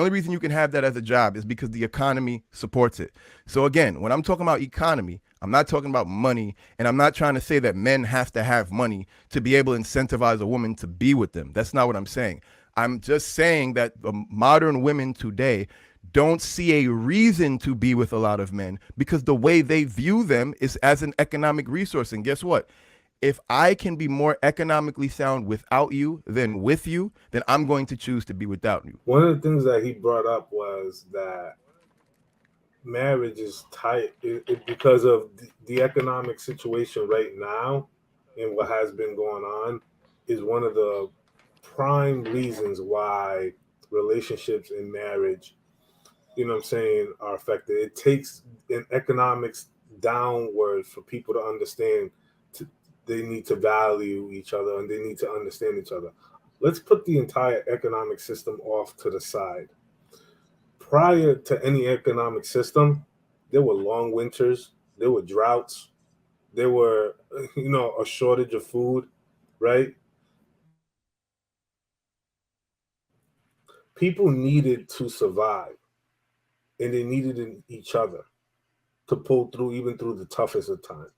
only reason you can have that as a job is because the economy supports it. So again, when I'm talking about economy, I'm not talking about money, and I'm not trying to say that men have to have money to be able to incentivize a woman to be with them. That's not what I'm saying. I'm just saying that the modern women today don't see a reason to be with a lot of men because the way they view them is as an economic resource. And guess what? If I can be more economically sound without you than with you, then I'm going to choose to be without you. One of the things that he brought up was that marriage is tight because of the economic situation right now and what has been going on is one of the prime reasons why relationships and marriage, you know what I'm saying, are affected. It takes in economics downwards for people to understand to, they need to value each other and they need to understand each other. Let's put the entire economic system off to the side. Prior to any economic system, there were long winters, there were droughts, there were, a shortage of food, right? People needed to survive and they needed each other to pull through even through the toughest of times,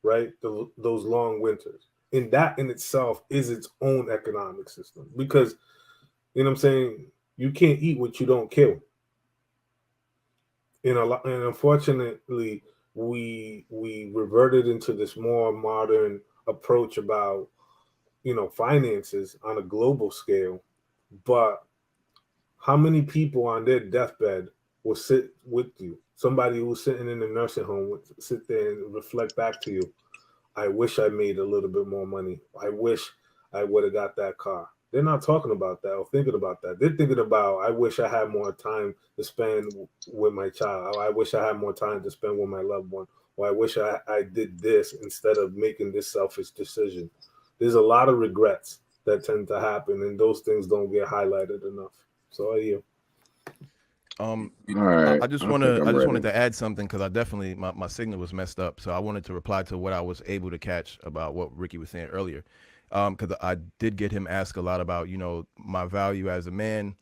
right? Those long winters. And that in itself is its own economic system because, you know what I'm saying, you can't eat what you don't kill. And unfortunately, we reverted into this more modern approach about finances on a global scale. But how many people on their deathbed will sit with you? Somebody who's sitting in a nursing home would sit there and reflect back to you. I wish I made a little bit more money. I wish I would have got that car. They're not talking about that or thinking about that. They're thinking about, I wish I had more time to spend with my child. I wish I had more time to spend with my loved one. Or I wish I did this instead of making this selfish decision. There's a lot of regrets that tend to happen, and those things don't get highlighted enough. So are you. Um, All right, I just I think wanna I I'm just ready. wanted to add something because I definitely my signal was messed up, so I wanted to reply to what I was able to catch about what Ricky was saying earlier. Because I did get him ask a lot about my value as a man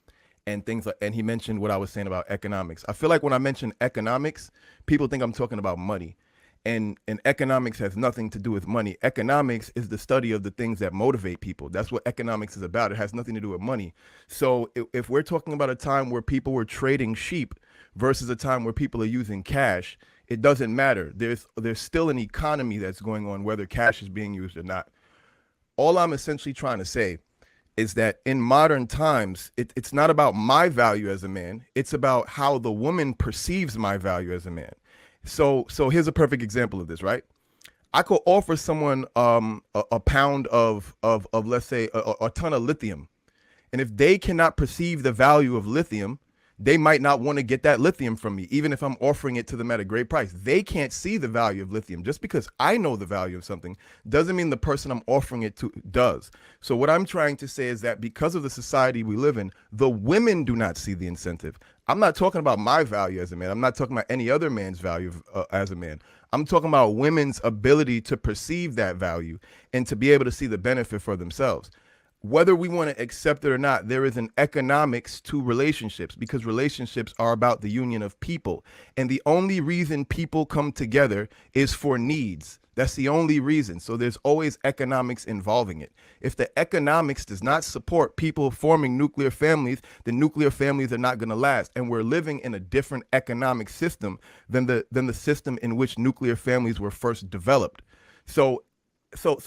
and things like, and he mentioned what I was saying about economics. I feel like when I mention economics, people think I'm talking about money, and economics has nothing to do with money. Economics is the study of the things that motivate people. That's what economics is about. It has nothing to do with money. So if we're talking about a time where people were trading sheep versus a time where people are using cash, it doesn't matter. There's still an economy that's going on whether cash is being used or not. All I'm essentially trying to say is that in modern times, it's not about my value as a man. It's about how the woman perceives my value as a man. So here's a perfect example of this, right? I could offer someone a pound of let's say a ton of lithium, and if they cannot perceive the value of lithium, they might not want to get that lithium from me, even if I'm offering it to them at a great price. They can't see the value of lithium. Just because I know the value of something doesn't mean the person I'm offering it to does. So, what I'm trying to say is that because of the society we live in, the women do not see the incentive. I'm not talking about my value as a man. I'm not talking about any other man's value as a man. I'm talking about women's ability to perceive that value and to be able to see the benefit for themselves. Whether we want to accept it or not, there is an economics to relationships because relationships are about the union of people. And the only reason people come together is for needs. That's the only reason. So there's always economics involving it. If the economics does not support people forming nuclear families, then nuclear families are not going to last. And we're living in a different economic system than the system in which nuclear families were first developed. So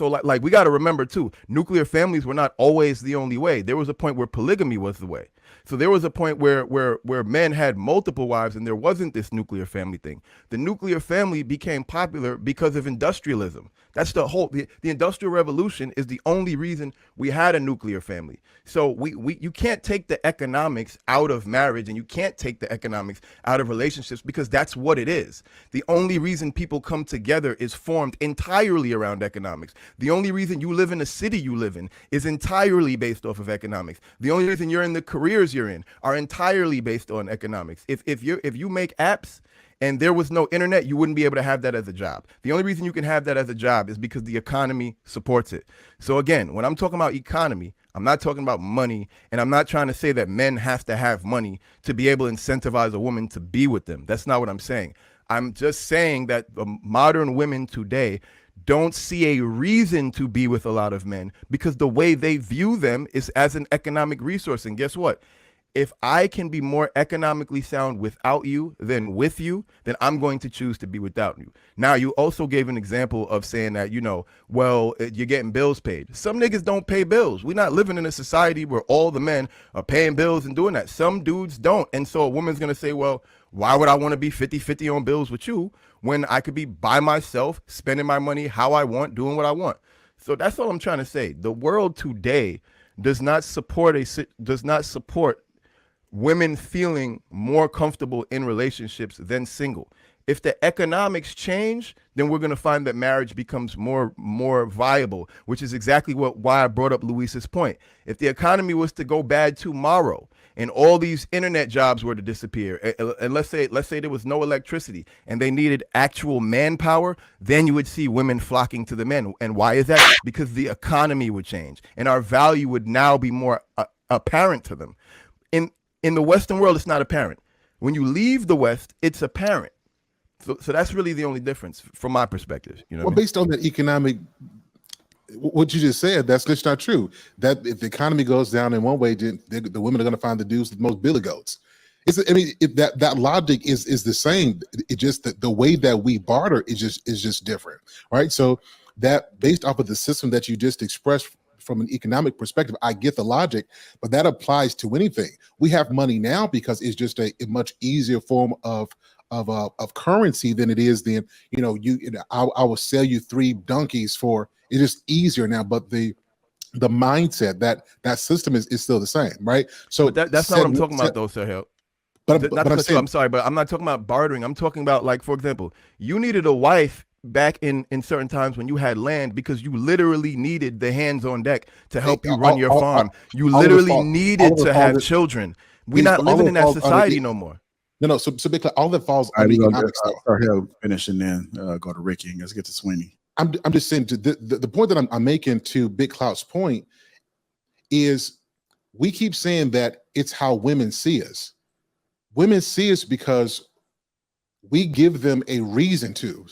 like we got to remember too, nuclear families were not always the only way. There was a point where polygamy was the way. So there was a point where men had multiple wives and there wasn't this nuclear family thing. The nuclear family became popular because of industrialism. That's the Industrial Revolution is the only reason we had a nuclear family. So we you can't take the economics out of marriage and you can't take the economics out of relationships because that's what it is. The only reason people come together is formed entirely around economics. The only reason you live in the city you live in is entirely based off of economics. The only reason you're in the careers you're in are entirely based on economics. If you make apps and there was no internet, you wouldn't be able to have that as a job. The only reason you can have that as a job is because the economy supports it. So again, when I'm talking about economy, I'm not talking about money, and I'm not trying to say that men have to have money to be able to incentivize a woman to be with them. That's not what I'm saying. I'm just saying that the modern women today don't see a reason to be with a lot of men because the way they view them is as an economic resource. And guess what? If I can be more economically sound without you than with you, then I'm going to choose to be without you. Now, you also gave an example of saying that, well, you're getting bills paid. Some niggas don't pay bills. We're not living in a society where all the men are paying bills and doing that. Some dudes don't. And so a woman's going to say, well, why would I want to be 50-50 on bills with you when I could be by myself, spending my money how I want, doing what I want? So that's all I'm trying to say. The world today does not support women feeling more comfortable in relationships than single. If the economics change, then we're going to find that marriage becomes more viable, which is exactly why I brought up Luis's point. If the economy was to go bad tomorrow and all these internet jobs were to disappear, and let's say there was no electricity and they needed actual manpower, then you would see women flocking to the men. And why is that? Because the economy would change and our value would now be more apparent to them. In the Western world, it's not apparent. When you leave the West, it's apparent. So that's really the only difference from my perspective. Well, based on that economic, what you just said, that's just not true. That if the economy goes down in one way, then the women are going to find the dudes with the most billy goats. That logic is the same. It just the way that we barter is just different, right? So that based off of the system that you just expressed from an economic perspective, I get the logic, but that applies to anything. We have money now because it's just a much easier form of currency than it is then. I will sell you 3 donkeys for. It's just easier now, but the mindset that system is still the same, right? So that's not what I'm talking about, though, Sir Hill. I'm sorry, but I'm not talking about bartering. I'm talking about, like, for example, you needed a wife back in certain times when you had land because you literally needed the hands on deck to help you run your farm. You literally needed to have children. We're not living in that society no more. No. So because all that falls under economics. I'll finish and then go to Ricky and let's get to Sweeney. I'm just saying the point that I'm making to Big Clout's point is we keep saying that it's how women see us. Women see us because we give them a reason to.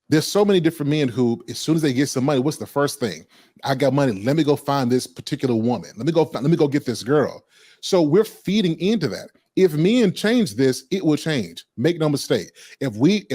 There's so many different men who, as soon as they get some money, what's the first thing? I got money. Let me go find this particular woman. Let me go get this girl. So we're feeding into that. If men change this, it will change. Make no mistake. If we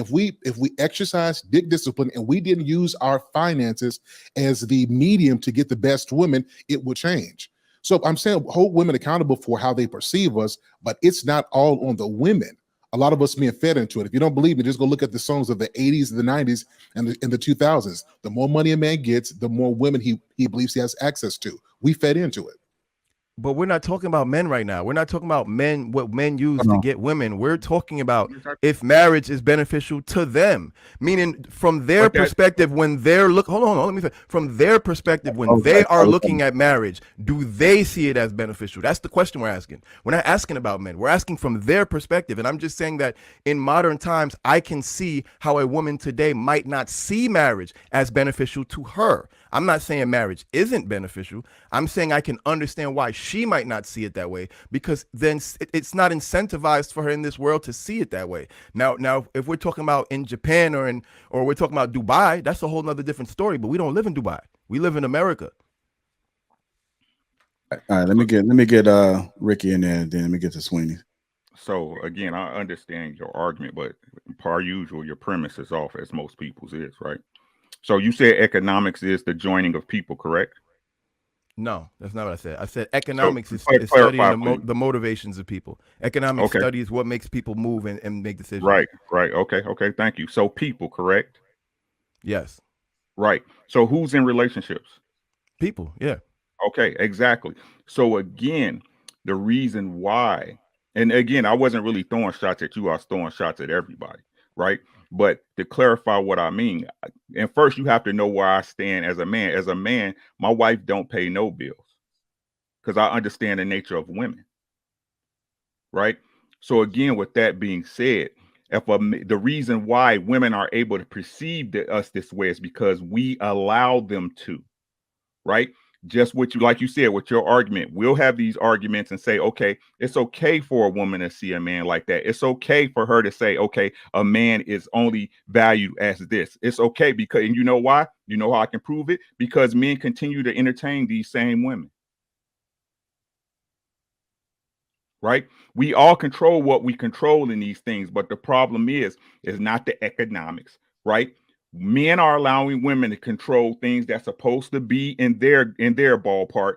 exercise dick discipline and we didn't use our finances as the medium to get the best women, it will change. So I'm saying hold women accountable for how they perceive us, but it's not all on the women. A lot of us being fed into it. If you don't believe me, just go look at the songs of the 80s, the 90s, and the 2000s. The more money a man gets, the more women he believes he has access to. We fed into it. But we're not talking about men right now. We're not talking about men, what men use to get women. We're talking about if marriage is beneficial to them, meaning from their perspective, when they're from their perspective, when they are looking at marriage, do they see it as beneficial? That's the question we're asking. We're not asking about men. We're asking from their perspective. And I'm just saying that in modern times, I can see how a woman today might not see marriage as beneficial to her. I'm not saying marriage isn't beneficial. I'm saying I can understand why she might not see it that way, because then it's not incentivized for her in this world to see it that way. Now, if we're talking about in Japan or we're talking about Dubai, that's a whole nother different story. But we don't live in Dubai. We live in America. All right, let me get Ricky in there, then let me get to Sweeney. So again, I understand your argument, but per usual, your premise is off, as most people's is, right? So you said economics is the joining of people, correct? No, that's not what I said. I said economics is studying the motivations of people. Economics studies what makes people move and make decisions. Right. Okay, thank you. So people, correct? Yes. Right. So who's in relationships? People, yeah. Okay, exactly. So again, the reason why, and again, I wasn't really throwing shots at you, I was throwing shots at everybody, right? But to clarify what I mean, and first you have to know where I stand as a man. As a man, my wife don't pay no bills because I understand the nature of women, right? So again, with that being said, the reason why women are able to perceive us this way is because we allow them to, right? just what you, like you said, with your argument, we'll have these arguments and say, okay, it's okay for a woman to see a man like that. It's okay for her to say, okay, a man is only valued as this. It's okay because, and you know why? You know how I can prove it? Because men continue to entertain these same women. Right? We all control what we control in these things, but the problem is not the economics, right? Men are allowing women to control things that's supposed to be in their ballpark,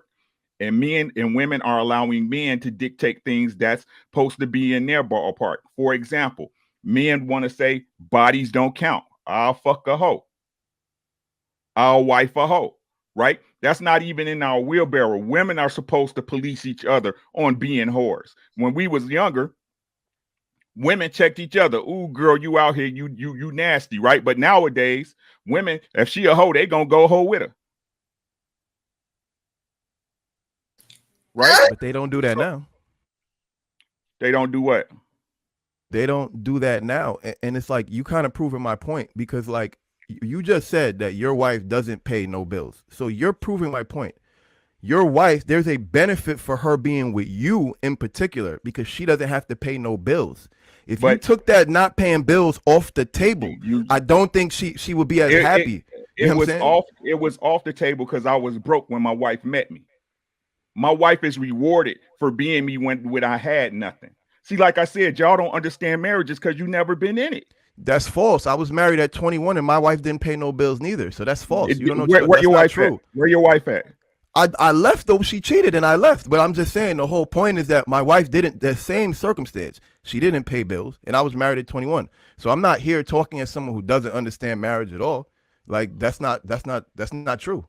and men and women are allowing men to dictate things that's supposed to be in their ballpark. For example, men want to say bodies don't count. I'll fuck a hoe. I'll wife a hoe. Right? That's not even in our wheelbarrow. Women are supposed to police each other on being whores. When we was younger, women checked each other. Ooh, girl, you out here, you nasty, right? But nowadays, women, if she a hoe, they gonna go hoe with her. Right? But they don't do that now. They don't do what? They don't do that now. And it's like, you kind of proving my point, because like, you just said that your wife doesn't pay no bills. So you're proving my point. Your wife, there's a benefit for her being with you in particular, because she doesn't have to pay no bills. If you took that not paying bills off the table, I don't think she would be as happy. It was off the table because I was broke when my wife met me. My wife is rewarded for being me when I had nothing. See, like I said, y'all don't understand marriages because you never been in it. That's false. I was married at 21 and my wife didn't pay no bills neither. So that's false. You don't know where your wife true. At? Where your wife at? I left though. She cheated and I left. But I'm just saying the whole point is that my wife didn't, the same circumstance. She didn't pay bills and I was married at 21. So I'm not here talking as someone who doesn't understand marriage at all. Like that's not true.